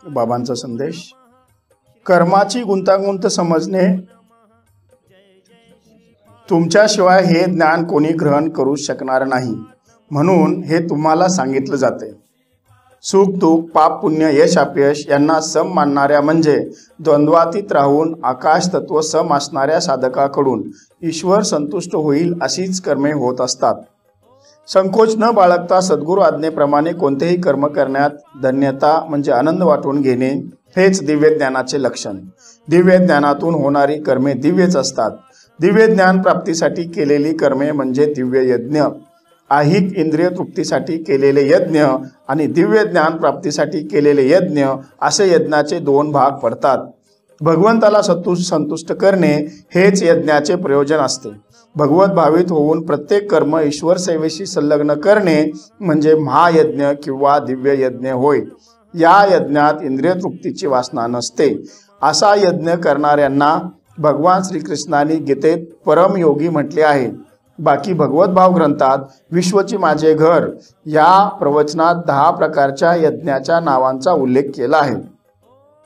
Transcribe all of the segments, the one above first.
बाबांचा संदेश. कर्माची गुंतागुंत समजणे, तुमच्याशिवाय हे ज्ञान कोणी ग्रहण करू शकणार नाही, म्हणून हे तुम्हाला सांगितलं जाते. सुख दुःख, पाप पुण्य, यश अपयश यांना सम मानणाऱ्या म्हणजे द्वंद्वातीत राहून आकाश तत्व सम असणाऱ्या साधकाकडून ईश्वर संतुष्ट होईल अशीच कर्मे होत असतात. संकोच न बाळगता सद्गुरू आज्ञेप्रमाणे कोणतेही कर्म करण्यात धन्यता म्हणजे आनंद वाटून घेणे हेच दिव्य ज्ञानाचे लक्षण. दिव्य ज्ञानातून होणारी कर्मे दिव्यच असतात. दिव्य ज्ञान प्राप्तीसाठी केलेली कर्मे म्हणजे दिव्य यज्ञ. ऐहिक इंद्रिय तृप्तीसाठी केलेले यज्ञ आणि दिव्य ज्ञान प्राप्तीसाठी केलेले यज्ञ असे यज्ञाचे दोन भाग पडतात. भगवंताला संतुष्ट करणे हेच यज्ञाचे प्रयोजन असते. भगवत भावित होऊन प्रत्येक कर्म ईश्वर सेवेशी संलग्न करणे म्हणजे महायज्ञ किंवा दिव्य यज्ञ होय. या यज्ञात इंद्रिय तृप्तीची वासना नसते. असा यज्ञ करणाऱ्यांना भगवान श्रीकृष्णाने गीतेत परमयोगी म्हटले आहे. बाकी भगवत भाव ग्रंथात विश्वची माझे घर या प्रवचनात 10 प्रकारच्या यज्ञाच्या नावांचा उल्लेख केला आहे.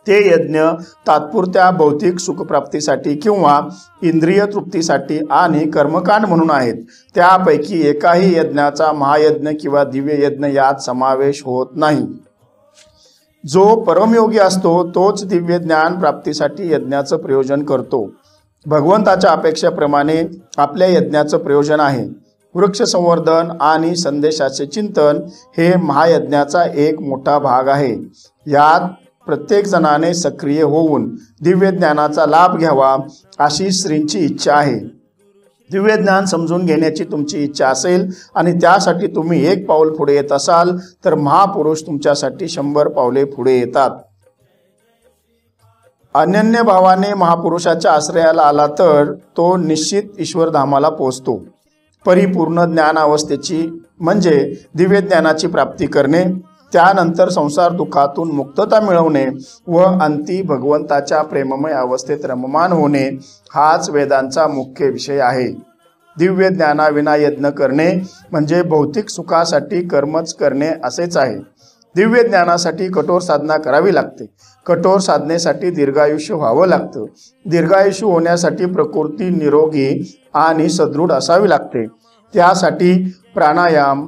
ते यज्ञ तात्पुरत्या भौतिक सुखप्राप्तीसाठी किंवा इंद्रिय तृप्तीसाठी आणि कर्मकांड म्हणून आहेत. त्यापैकी एकाही यज्ञाचा महायज्ञ किंवा दिव्य यज्ञ यात समावेश होत नाही. जो परमयोगी असतो तोच दिव्य ज्ञान प्राप्तीसाठी यज्ञाचं प्रयोजन करतो. भगवंताच्या अपेक्षेप्रमाणे आपल्या यज्ञाचं प्रयोजन आहे. वृक्ष संवर्धन आणि संदेशाचे चिंतन हे महायज्ञाचा एक मोठा भाग आहे. यात प्रत्येक जणाने सक्रिय होऊन दिव्य ज्ञानाचा लाभ घ्यावा अशी श्रींची इच्छा आहे. दिव्य ज्ञान समजून घेण्याची तुमची इच्छा असेल आणि त्यासाठी तुम्ही 1 पाऊल पुढे येत असाल तर महापुरुष तुमच्यासाठी 100 पावले पुढे येतात. अनन्य भावाने महापुरुषाच्या आश्रयाला आला तर तो निश्चित ईश्वरधामाला पोहोचतो. परिपूर्ण ज्ञान अवस्थेची म्हणजे दिव्य ज्ञानाची प्राप्ती करणे, त्यानंतर संसार दुःखातून मुक्तता मिळवणे व अंती भगवंताच्या प्रेममय अवस्थेत रममान होणे हाच वेदांचा मुख्य विषय आहे. दिव्य ज्ञानाविना यज्ञ करणे म्हणजे भौतिक सुखासाठी कर्मच करणे असेच आहे. दिव्य ज्ञानासाठी कठोर साधना करावी लागते. कठोर साधनेसाठी दीर्घायुष्य व्हावं लागतं. दीर्घायुष्य होण्यासाठी प्रकृती निरोगी आणि सदृढ असावी लागते. त्यासाठी प्राणायाम,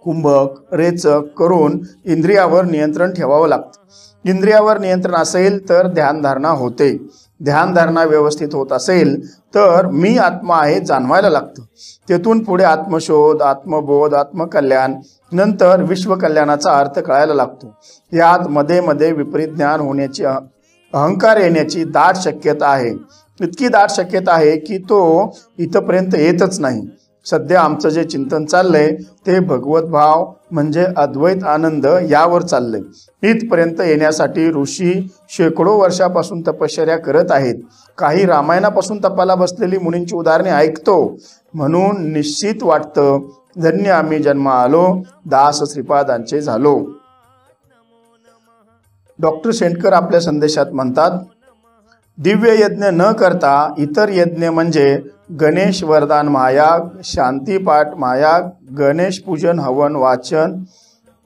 कुंभक, रेचक करून इंद्रियावर नियंत्रण ठेवावं लागतं. इंद्रियावर नियंत्रण असेल तर ध्यानधारणा होते. ध्यानधारणा व्यवस्थित होत असेल तर मी आत्मा आहे जाणवायला लागतं. तेथून पुढे आत्मशोध, आत्मबोध, आत्मकल्याण, नंतर विश्वकल्याणाचा अर्थ कळायला लागतो. यात मध्ये मध्ये विपरीत ज्ञान होण्याची, अहंकार येण्याची दाट शक्यता आहे. इतकी दाट शक्यता आहे की तो इथपर्यंत येतच नाही. सध्या आमचं जे चिंतन चाललंय ते भगवत भाव म्हणजे अद्वैत आनंद यावर चाललंय. इथपर्यंत येण्यासाठी ऋषी शेकडो वर्षापासून तपश्चर्या करत आहेत. काही रामायणापासून तपाला बसलेली मुनींची उदाहरणे ऐकतो म्हणून निश्चित वाटतं धन्य आम्ही जन्म आलो, दास श्रीपादांचे झालो. डॉक्टर शेंडकर आपल्या संदेशात म्हणतात, दिव्य यज्ञ न करता इतर यज्ञ म्हणजे गणेश वरदान महायाग, शांतीपाठ महायाग, गणेश पूजन, हवन वाचन,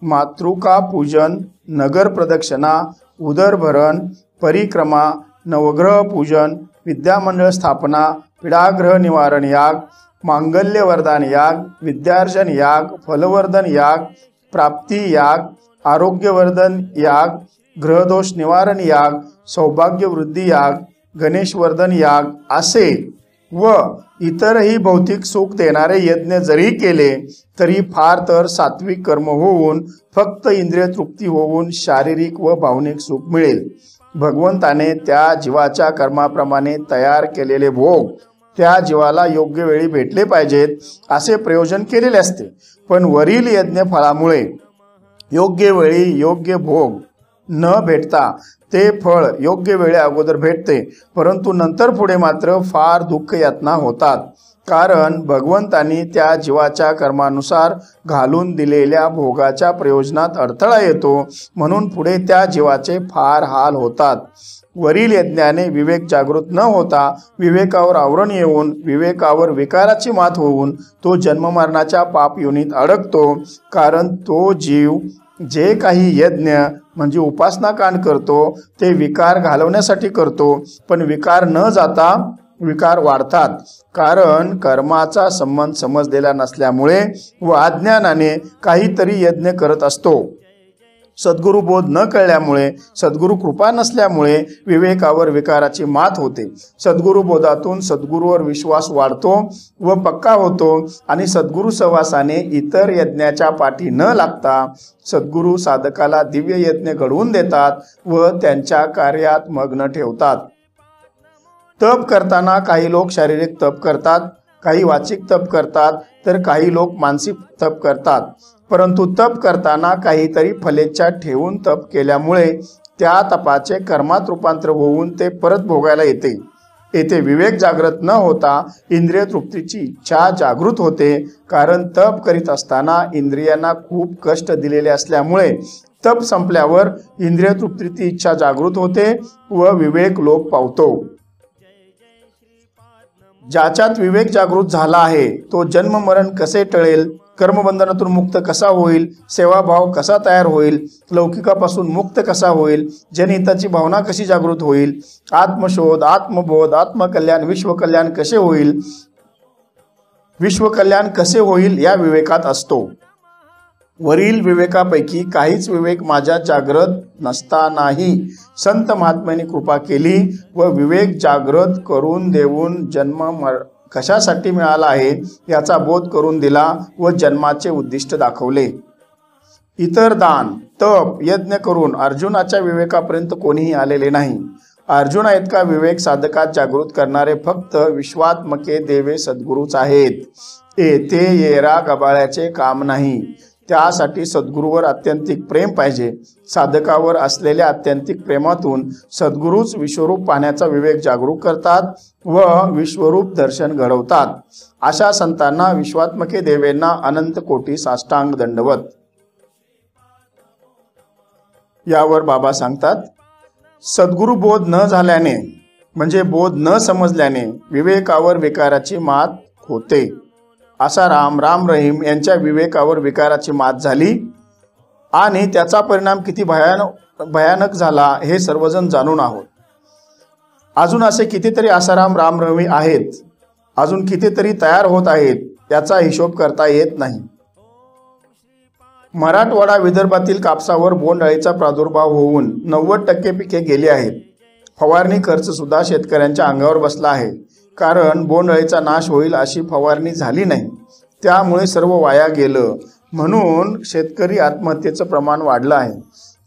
मातृका पूजन, नगर प्रदक्षिणा, उदरभरण, परिक्रमा, नवग्रह पूजन, विद्यामंडळ स्थापना, पीडाग्रह निवारण याग, मांगल्य वरदान याग, विद्यार्जन याग, फलवर्धन याग, प्राप्ती याग, आरोग्यवर्धन याग, ग्रहदोष निवारण याग, सौभाग्य वृद्धी याग, गणेशवर्धन याग असे व इतरही भौतिक सुख देणारे यज्ञ जरी केले तरी फार तर सात्विक कर्म होऊन फक्त इंद्रिय तृप्ती होऊन शारीरिक व भावनिक सुख मिळेल. भगवंताने त्या जीवाच्या कर्माप्रमाणे तयार केलेले भोग त्या जीवाला योग्य वेळी भेटले पाहिजेत असे प्रयोजन केलेले असते. पण वरील यज्ञ फळामुळे योग्य वेळी योग्य भोग न भेटता ते फळ योग्य वेळे अगोदर भेटते, परंतु नंतर पुढे मात्र फार दुःख यातना होतात. कारण भगवंतांनी त्या जीवाच्या कर्मानुसार घालून दिलेल्या भोगाच्या प्रयोजनात अडथळा येतो, म्हणून पुढे त्या जीवाचे फार हाल होतात. वरील यज्ञाने विवेक जागृत न होता विवेकावर आवरण येऊन विवेकावर विकाराची मात होऊन तो जन्ममरणाच्या पाप योनीत अडकतो. कारण तो जीव जे काही यज्ञ म्हणजे उपासना कांड करतो ते विकार घालवण्यासाठी करतो, पण विकार न जाता विकार वाढतात, कारण कर्माचा संबंध समजलेला नसल्यामुळे व अज्ञानाने काहीतरी यज्ञ करत असतो. सद्गुरु बोध न कळल्यामुळे, सद्गुरु कृपा नसल्यामुळे विवेकावर विकाराची मात होते. सद्गुरु बोधातून सद्गुरूवर विश्वास वाढतो व पक्का होतो आणि सद्गुरु सहवासाने इतर यज्ञाच्या पाठी न लागता सद्गुरु साधकाला दिव्य यज्ञ घडवून देतात व त्यांच्या कार्यात मग्न ठेवतात. तप करताना काही लोक शारीरिक तप करतात, काही वाचिक तप करतात, तर काही लोक मानसिक तप करतात. परंतु तप करताना काहीतरी फलेच्छा ठेवून तप केल्यामुळे त्या तपाचे कर्मात रूपांतर होऊन ते परत भोगायला येते. येथे विवेक जागृत न होता इंद्रिय तृप्तीची इच्छा जागृत होते, कारण तप करीत असताना इंद्रियांना खूप कष्ट दिलेले असल्यामुळे तप संपल्यावर इंद्रिय तृप्तीची इच्छा जागृत होते व विवेक लोप पावतो. ज्याच्यात विवेक जागृत झाला आहे तो जन्म मरण कसे टळेल, कर्मबंधनातून मुक्त कसा होईल, सेवाभाव कसा तयार होईल, लौकिकापासून मुक्त कसा होईल, जनहिताची भावना कशी जागृत होईल, आत्मशोध, आत्मबोध, आत्मकल्याण, विश्वकल्याण कसे होईल, विश्वकल्याण कसे होईल या विवेकात असतो. वरील विवेकापैकी काहीच विवेक माझ्या जागृत नसतानाही संत महात्म्यांनी कृपा केली व विवेक जागृत करून देऊन जन्म कशासाठी मिळाला आहे याचा बोध करून दिला व जन्माचे उद्दिष्ट दाखवले. इतर दान, तप, यज्ञ करून अर्जुनाच्या विवेकापर्यंत कोणीही आलेले नाही. अर्जुना इतका विवेक साधकात जागृत करणारे फक्त विश्वात्मके देवे सद्गुरूच आहेत. येथे येरा गबाळ्याचे काम नाही. त्यासाठी सद्गुरूवर आत्यंतिक प्रेम पाहिजे. साधकावर असलेल्या आत्यंतिक प्रेमातून सद्गुरूच विश्वरूप पाहण्याचा विवेक जागरूक करतात व विश्वरूप दर्शन घडवतात. अशा संतांना विश्वात्मके देवेंना अनंत कोटी साष्टांग दंडवत. यावर बाबा सांगतात, सद्गुरू बोध न झाल्याने म्हणजे बोध न समजल्याने विवेकावर विकाराची मात होते. आसाराम, राम रहीम यांच्या विवेकावर विकाराची मात झाली आणि त्याचा परिणाम किती भयानक झाला हे सर्वजण जाणून आहोत. अजून असे कितीतरी आसाराम, राम रहीम आहेत, अजून कितीतरी तयार होत आहेत, याचा हिशोब करता येत नाही. मराठवाडा, विदर्भातील कापसावर बोंडअळीचा प्रादुर्भाव होऊन 90% पिके गेली आहेत. फवारणी खर्च सुद्धा शेतकऱ्यांच्या अंगावर बसला आहे, कारण बोंडअळीचा नाश होईल अशी फवारणी झाली नाही. त्यामुळे सर्व वाया गेलं, म्हणून शेतकरी आत्महत्येचं प्रमाण वाढलं आहे.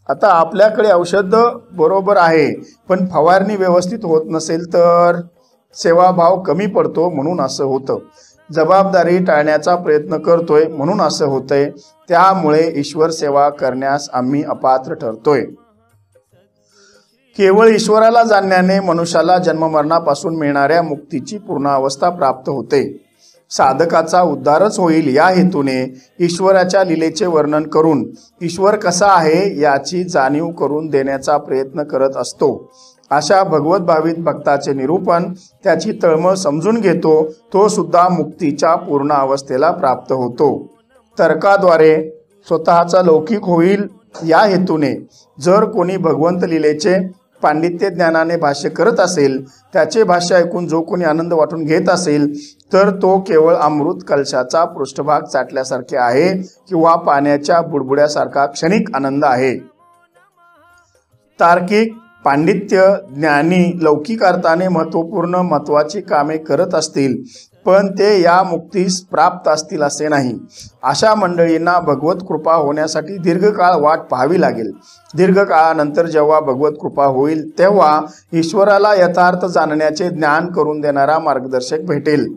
आता आपल्याकडे औषध बरोबर आहे, पण फवारणी व्यवस्थित होत नसेल तर सेवाभाव कमी पडतो, म्हणून असं होतं. जबाबदारी टाळण्याचा प्रयत्न करतोय म्हणून असं होतंय. त्यामुळे ईश्वर सेवा करण्यास आम्ही अपात्र ठरतोय. केवळ ईश्वराला जाणण्याने मनुष्याला जन्ममरणापासून मिळणाऱ्या मुक्तीची पूर्ण अवस्था प्राप्त होते. साधकाचा उद्धारच होईल या हेतूने ईश्वराच्या लीलेचे वर्णन करून ईश्वर कसा आहे याची जाणीव करून देण्याचा प्रयत्न करत असतो. अशा भगवत भावित भक्ताचे निरूपण त्याची तळमळ समजून घेतो, तो सुद्धा मुक्तीच्या पूर्ण अवस्थेला प्राप्त होतो. तर्काद्वारे स्वतःचा लौकिक होईल या हेतूने जर कोणी भगवंत लीलेचे पांडित्य ज्ञानाने भाष्य करत असेल, त्याचे भाष्य ऐकून जो कोणी आनंद वाटून घेत असेल, तर तो केवळ अमृत कलशाचा पृष्ठभाग चाटल्यासारखे आहे किंवा पाण्याच्या बुडबुड्यासारखा क्षणिक आनंद आहे. तार्किक, पांडित्य, ज्ञानी लौकिक अर्थाने महत्वाची कामे करत असतील, पण ते या मुक्तीस प्राप्त असतील असे नाही. अशा मंडळींना भगवत कृपा होण्यासाठी दीर्घकाळ वाट पाहावी लागेल. दीर्घकाळानंतर जेव्हा भगवत कृपा होईल तेव्हा ईश्वराला यथार्थ जाणण्याचे ज्ञान करून देणारा मार्गदर्शक भेटेल.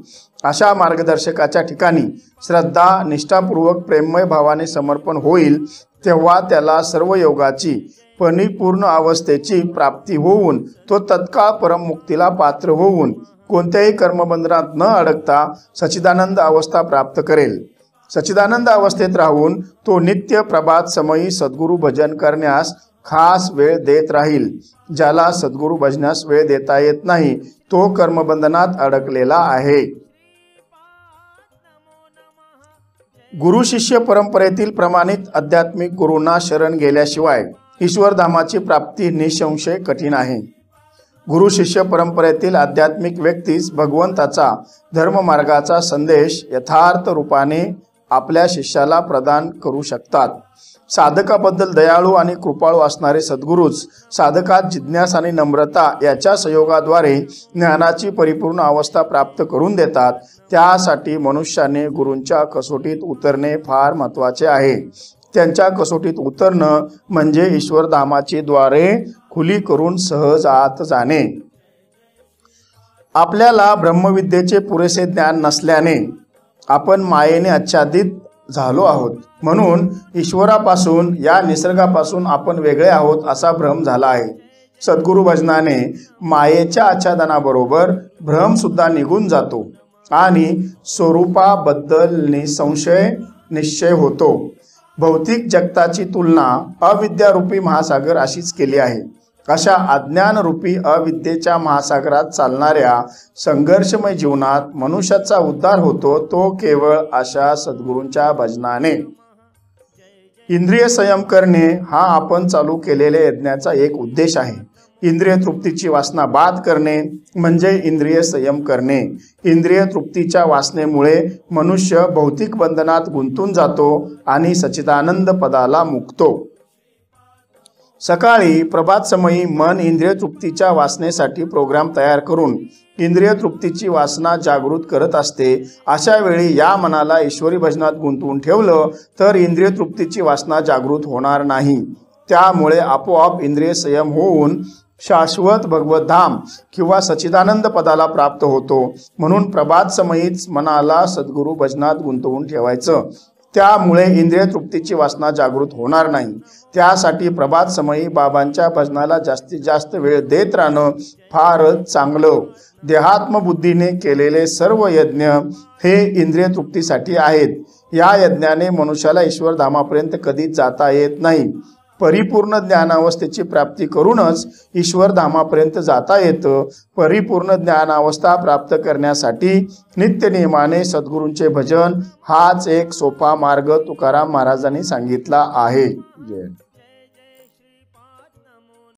अशा मार्गदर्शकाच्या ठिकाणी श्रद्धा, निष्ठापूर्वक प्रेममय भावाने समर्पण होईल, तेव्हा त्याला सर्व योगाची परिपूर्ण अवस्थेची प्राप्ती होऊन तो तत्काळ परममुक्तीला पात्र होऊन कोणत्याही कर्मबंधनात न अडकता सच्चिदानंद अवस्था प्राप्त करेल. सच्चिदानंद अवस्थेत राहून तो नित्य प्रभात समयी सद्गुरू भजन करण्यास खास वेळ देत राहील. ज्याला सद्गुरू भजनास वेळ देता येत नाही तो कर्मबंधनात अडकलेला आहे. गुरु शिष्य परंपरेतील प्रमाणित आध्यात्मिक गुरूंना शरण गेल्याशिवाय ईश्वरधामाची प्राप्ती निसंशय कठीण आहे। गुरु शिष्य परंपरेतील आध्यात्मिक व्यक्तीच भगवंताचा धर्ममार्गाचा संदेश यथार्थ रूपाने आपल्या शिष्याला प्रदान करू शकतात। साधकाबद्दल दयाळू आणि कृपाळू असणारे सद्गुरूच साधकात जिज्ञासा आणि नम्रता याच्या संयोगाद्वारे ज्ञानाची परिपूर्ण अवस्था प्राप्त करून देतात। त्यासाठी मनुष्याने गुरूंच्या कसोटीत उतरणे फार महत्त्वाचे आहे। त्यांच्या कसोटीत उतरणं म्हणजे ईश्वरधामाची द्वारे खुली करून सहज आत जाणे। आपल्याला ब्रह्मविद्येचे पुरेसे ज्ञान नसल्याने आपण मायेने आच्छादित झालो आहोत, म्हणून ईश्वरापासून या निसर्गापासून आपण वेगळे आहोत असा भ्रम झाला आहे। सद्गुरु भजनाने मायेच्या आच्छादनाबरोबर भ्रम सुद्धा निघून जातो आणि स्वरूपाबद्दल निश्चय होतो। भौतिक जगताची तुलना अविद्यारूपी महासागर अशीच केली आहे। अशा अज्ञानरूपी अविद्येच्या महासागरात चालणाऱ्या संघर्षमय जीवनात मनुष्याचा उद्धार होतो तो केवळ अशा सद्गुरूंच्या भजनाने। इंद्रिय संयम करणे हा आपण चालू केलेल्या यज्ञाचा एक उद्देश आहे। इंद्रिय तृप्तीची वासना बाद करणे म्हणजे इंद्रिय संयम करणे। इंद्रिय तृप्तीच्या वासनेमुळे मनुष्य भौतिक बंधनात गुंतून जातो आणि सच्चिदानंद पदाला मुक्तो। सकाळी प्रभात समयी मन इंद्रिय तृप्तीच्या वासनेसाठी प्रोग्राम तयार करून इंद्रिय तृप्तीची वासना जागृत करत असते। अशा वेळी या मनाला ईश्वरी भजनात गुंतवून ठेवलं तर इंद्रिय तृप्तीची वासना जागृत होणार नाही। त्यामुळे आपोआप इंद्रिय संयम होऊन शाश्वत भगवत धाम किंवा सच्चिदानंद पदाला प्राप्त होतो। म्हणून प्रभात समयीच मनाला सद्गुरु भजनात गुंतवून ठेवायचं। त्यामुळे इंद्रिय तृप्तीची वासना जागृत होणार नाही। त्यासाठी प्रभात समयी बाबांच्या भजनाला जास्तीत जास्त वेळ देत राहणं फारच चांगलं। देहात्मबुद्धीने केलेले सर्व यज्ञ हे इंद्रिय तृप्तीसाठी आहेत। या यज्ञाने मनुष्याला ईश्वरधामापर्यंत कधीच जाता येत नाही। परिपूर्ण ज्ञानावस्थेची प्राप्ती करूनच ईश्वरधामापर्यंत जाता येतं। परिपूर्ण ज्ञानावस्था प्राप्त करण्यासाठी नित्यनियमाने सद्गुरूंचे भजन हाच एक सोपा मार्ग तुकाराम महाराजांनी सांगितला आहे। जय